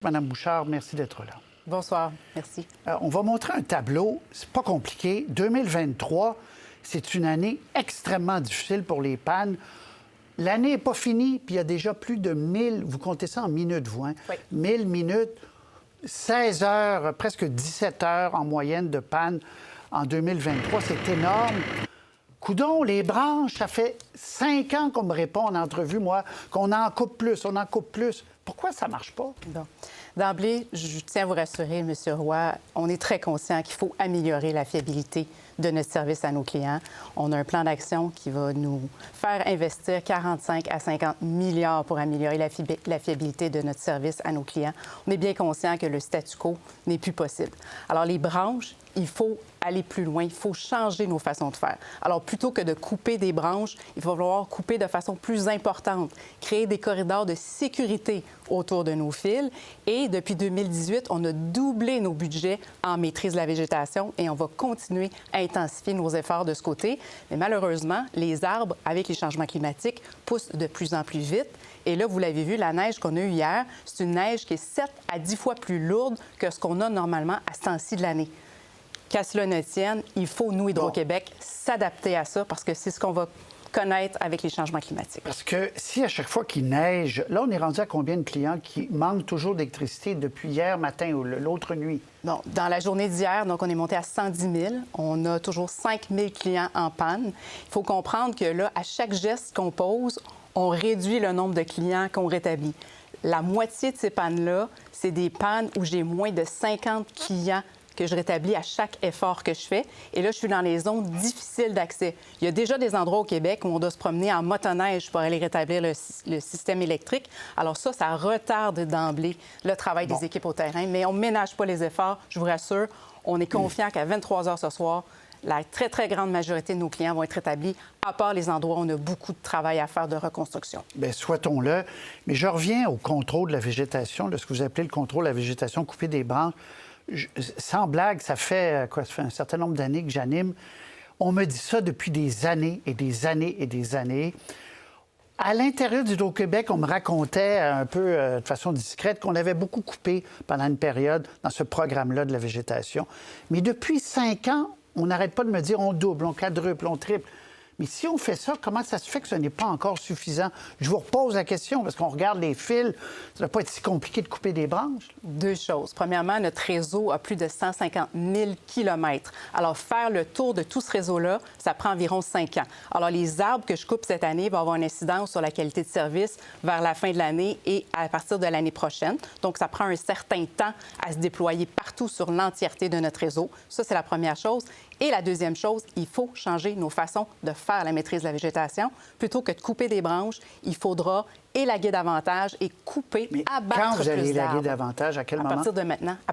Madame Bouchard, merci d'être là. Bonsoir, merci. On va montrer un tableau, c'est pas compliqué. 2023, c'est une année extrêmement difficile pour les pannes. L'année n'est pas finie, puis il y a déjà plus de 1000, vous comptez ça en minutes, vous, hein? Oui. 1000 minutes, 16 heures, presque 17 heures en moyenne de panne en 2023. C'est énorme. Coudon, les branches, ça fait 5 ans qu'on me répond en entrevue, moi, qu'on en coupe plus, on en coupe plus. Pourquoi ça ne marche pas? Bon. D'emblée, je tiens à vous rassurer, M. Roy, on est très conscient qu'il faut améliorer la fiabilité de notre service à nos clients. On a un plan d'action qui va nous faire investir 45 à 50 milliards pour améliorer la fiabilité de notre service à nos clients. On est bien conscient que le statu quo n'est plus possible. Alors, les branches, il faut aller plus loin, il faut changer nos façons de faire. Alors, plutôt que de couper des branches, il va falloir couper de façon plus importante, créer des corridors de sécurité autour de nos fils. Et depuis 2018, on a doublé nos budgets en maîtrise de la végétation et on va continuer à intensifier nos efforts de ce côté. Mais malheureusement, les arbres, avec les changements climatiques, poussent de plus en plus vite. Et là, vous l'avez vu, la neige qu'on a eue hier, c'est une neige qui est 7 à 10 fois plus lourde que ce qu'on a normalement à ce temps-ci de l'année. Qu'à cela ne tienne, il faut, nous, Hydro-Québec, s'adapter à ça parce que c'est ce qu'on va connaître avec les changements climatiques. Parce que si à chaque fois qu'il neige, là, on est rendu à combien de clients qui manquent toujours d'électricité depuis hier matin ou l'autre nuit? Bon, dans la journée d'hier, donc, on est monté à 110 000. On a toujours 5 000 clients en panne. Il faut comprendre que là, à chaque geste qu'on pose, on réduit le nombre de clients qu'on rétablit. La moitié de ces pannes-là, c'est des pannes où j'ai moins de 50 clients que je rétablis à chaque effort que je fais. Et là, je suis dans les zones difficiles d'accès. Il y a déjà des endroits au Québec où on doit se promener en motoneige pour aller rétablir le système électrique. Alors ça retarde d'emblée le travail des équipes au terrain, mais on ne ménage pas les efforts. Je vous rassure, on est confiant qu'à 23 heures ce soir, la très, très grande majorité de nos clients vont être rétablis, à part les endroits où on a beaucoup de travail à faire de reconstruction. Bien, souhaitons-le. Mais je reviens au contrôle de la végétation, de ce que vous appelez le contrôle de la végétation, couper des branches. Sans blague, ça fait un certain nombre d'années que j'anime. On me dit ça depuis des années et des années et des années. À l'intérieur d'Hydro-Québec, on me racontait un peu de façon discrète qu'on avait beaucoup coupé pendant une période dans ce programme-là de la végétation. Mais depuis 5 ans, on n'arrête pas de me dire on double, on quadruple, on triple. Mais si on fait ça, comment ça se fait que ce n'est pas encore suffisant? Je vous repose la question, parce qu'on regarde les fils. Ça ne doit pas être si compliqué de couper des branches. Deux choses. Premièrement, notre réseau a plus de 150 000 kilomètres. Alors, faire le tour de tout ce réseau-là, ça prend environ 5 ans. Alors, les arbres que je coupe cette année vont avoir une incidence sur la qualité de service vers la fin de l'année et à partir de l'année prochaine. Donc, ça prend un certain temps à se déployer partout sur l'entièreté de notre réseau. Ça, c'est la première chose. Et la deuxième chose, il faut changer nos façons de faire la maîtrise de la végétation. Plutôt que de couper des branches, il faudra élaguer davantage et couper, abattre plus d'arbres. Quand vous allez élaguer davantage, à quel moment? À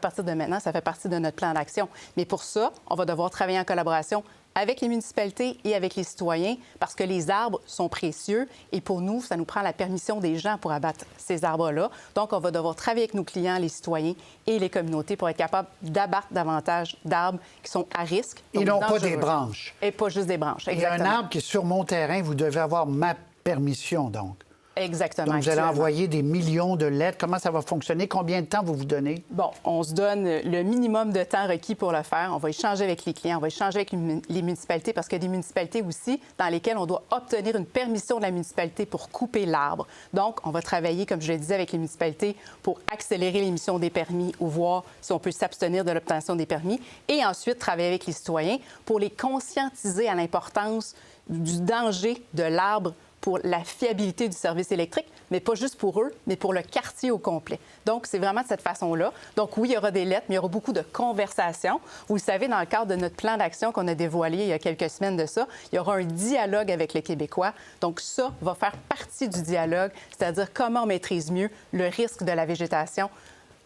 partir de maintenant, ça fait partie de notre plan d'action. Mais pour ça, on va devoir travailler en collaboration avec les municipalités et avec les citoyens parce que les arbres sont précieux et pour nous, ça nous prend la permission des gens pour abattre ces arbres-là. Donc, on va devoir travailler avec nos clients, les citoyens et les communautés pour être capable d'abattre davantage d'arbres qui sont à risque. Et non pas des branches. Et pas juste des branches, exactement. Il y a un arbre qui est sur mon terrain, vous devez avoir ma permission, donc. Exactement. Donc, vous allez envoyer des millions de lettres. Comment ça va fonctionner? Combien de temps vous vous donnez? Bon, on se donne le minimum de temps requis pour le faire. On va échanger avec les clients, on va échanger avec les municipalités parce qu'il y a des municipalités aussi dans lesquelles on doit obtenir une permission de la municipalité pour couper l'arbre. Donc, on va travailler, comme je le disais, avec les municipalités pour accélérer l'émission des permis ou voir si on peut s'abstenir de l'obtention des permis. Et ensuite, travailler avec les citoyens pour les conscientiser à l'importance du danger de l'arbre pour la fiabilité du service électrique, mais pas juste pour eux, mais pour le quartier au complet. Donc, c'est vraiment de cette façon-là. Donc, oui, il y aura des lettres, mais il y aura beaucoup de conversations. Vous le savez, dans le cadre de notre plan d'action qu'on a dévoilé il y a quelques semaines de ça, il y aura un dialogue avec les Québécois. Donc, ça va faire partie du dialogue, c'est-à-dire comment on maîtrise mieux le risque de la végétation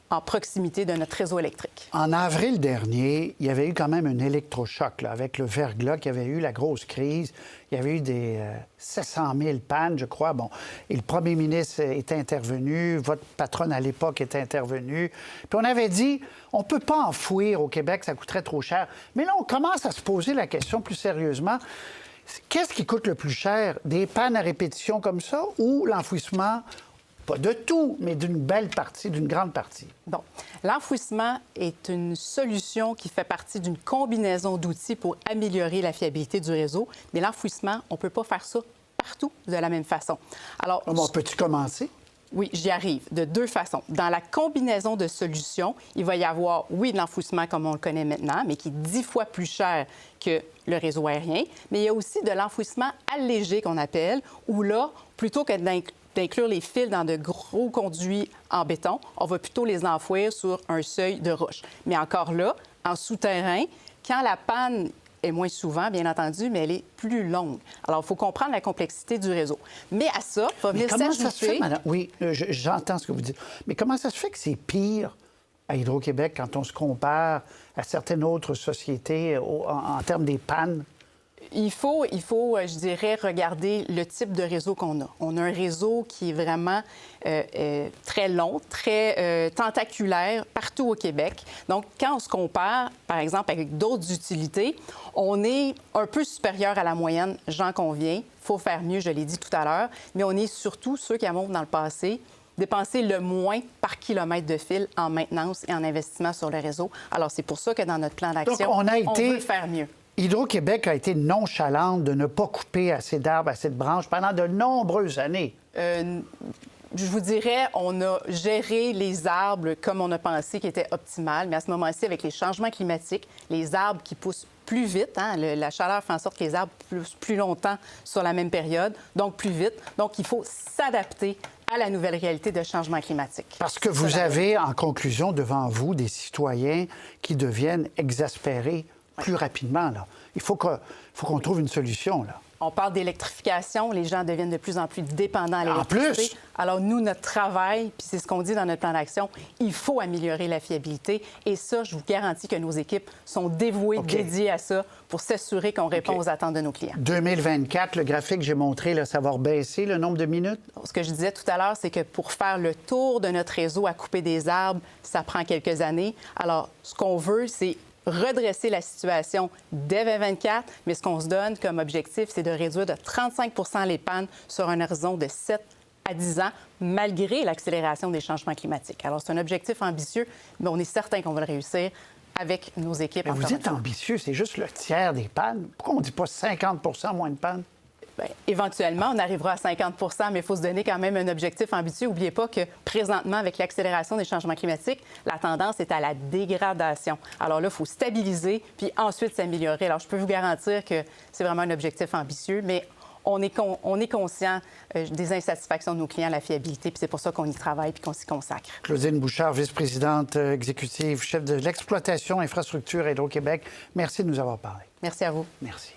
en proximité de notre réseau électrique. En avril dernier, il y avait eu quand même un électrochoc là, avec le verglas qui avait eu la grosse crise. Il y avait eu des 700 000 pannes, je crois. Bon, et le premier ministre était intervenu, votre patronne à l'époque était intervenue. Puis on avait dit, on ne peut pas enfouir au Québec, ça coûterait trop cher. Mais là, on commence à se poser la question plus sérieusement. Qu'est-ce qui coûte le plus cher? Des pannes à répétition comme ça ou l'enfouissement pas de tout, mais d'une belle partie, d'une grande partie. Bon, l'enfouissement est une solution qui fait partie d'une combinaison d'outils pour améliorer la fiabilité du réseau, mais l'enfouissement, on ne peut pas faire ça partout de la même façon. Alors, Bon, peux-tu commencer? Oui, j'y arrive de deux façons. Dans la combinaison de solutions, il va y avoir, oui, de l'enfouissement comme on le connaît maintenant, mais qui est 10 fois plus cher que le réseau aérien. Mais il y a aussi de l'enfouissement allégé qu'on appelle, où là, plutôt que d'inclure les fils dans de gros conduits en béton, on va plutôt les enfouir sur un seuil de roche. Mais encore là, en souterrain, quand la panne est moins souvent, bien entendu, mais elle est plus longue. Alors, il faut comprendre la complexité du réseau. Mais à ça, il va venir comment ça se fait, s'ajouter... madame? Oui, j'entends ce que vous dites. Mais comment ça se fait que c'est pire à Hydro-Québec quand on se compare à certaines autres sociétés en termes des pannes? Il faut, je dirais, regarder le type de réseau qu'on a. On a un réseau qui est vraiment très long, très tentaculaire partout au Québec. Donc, quand on se compare, par exemple, avec d'autres utilités, on est un peu supérieur à la moyenne, j'en conviens. Il faut faire mieux, je l'ai dit tout à l'heure, mais on est surtout ceux qui avons, dans le passé, dépensé le moins par kilomètre de fil en maintenance et en investissement sur le réseau. Alors, c'est pour ça que dans notre plan d'action, on veut faire mieux. Hydro-Québec a été nonchalante de ne pas couper assez d'arbres, assez de branches pendant de nombreuses années. Je vous dirais, on a géré les arbres comme on a pensé qui était optimal, mais à ce moment-ci, avec les changements climatiques, les arbres qui poussent plus vite, hein, la chaleur fait en sorte que les arbres poussent plus longtemps sur la même période, donc plus vite. Donc, il faut s'adapter à la nouvelle réalité de changement climatique. Parce que vous avez, en conclusion, devant vous, des citoyens qui deviennent exaspérés plus rapidement, là. Il faut qu'on trouve une solution, là. On parle d'électrification, les gens deviennent de plus en plus dépendants à l'électricité. En plus! Alors, nous, notre travail, puis c'est ce qu'on dit dans notre plan d'action, il faut améliorer la fiabilité. Et ça, je vous garantis que nos équipes sont dévouées, dédiées à ça pour s'assurer qu'on répond aux attentes de nos clients. 2024, le graphique que j'ai montré, là, ça va baisser le nombre de minutes? Ce que je disais tout à l'heure, c'est que pour faire le tour de notre réseau à couper des arbres, ça prend quelques années. Alors, ce qu'on veut, c'est redresser la situation dès 2024, mais ce qu'on se donne comme objectif, c'est de réduire de 35 les pannes sur un horizon de 7 à 10 ans, malgré l'accélération des changements climatiques. Alors, c'est un objectif ambitieux, mais on est certain qu'on va le réussir avec nos équipes. Mais vous êtes ambitieux, c'est juste le tiers des pannes. Pourquoi on ne dit pas 50 moins de pannes? Bien, éventuellement, on arrivera à 50 mais il faut se donner quand même un objectif ambitieux. N'oubliez pas que présentement, avec l'accélération des changements climatiques, la tendance est à la dégradation. Alors là, il faut stabiliser puis ensuite s'améliorer. Alors, je peux vous garantir que c'est vraiment un objectif ambitieux, mais on est conscient des insatisfactions de nos clients, la fiabilité, puis c'est pour ça qu'on y travaille puis qu'on s'y consacre. Claudine Bouchard, vice-présidente exécutive, chef de l'exploitation infrastructure à Hydro-Québec, merci de nous avoir parlé. Merci à vous. Merci.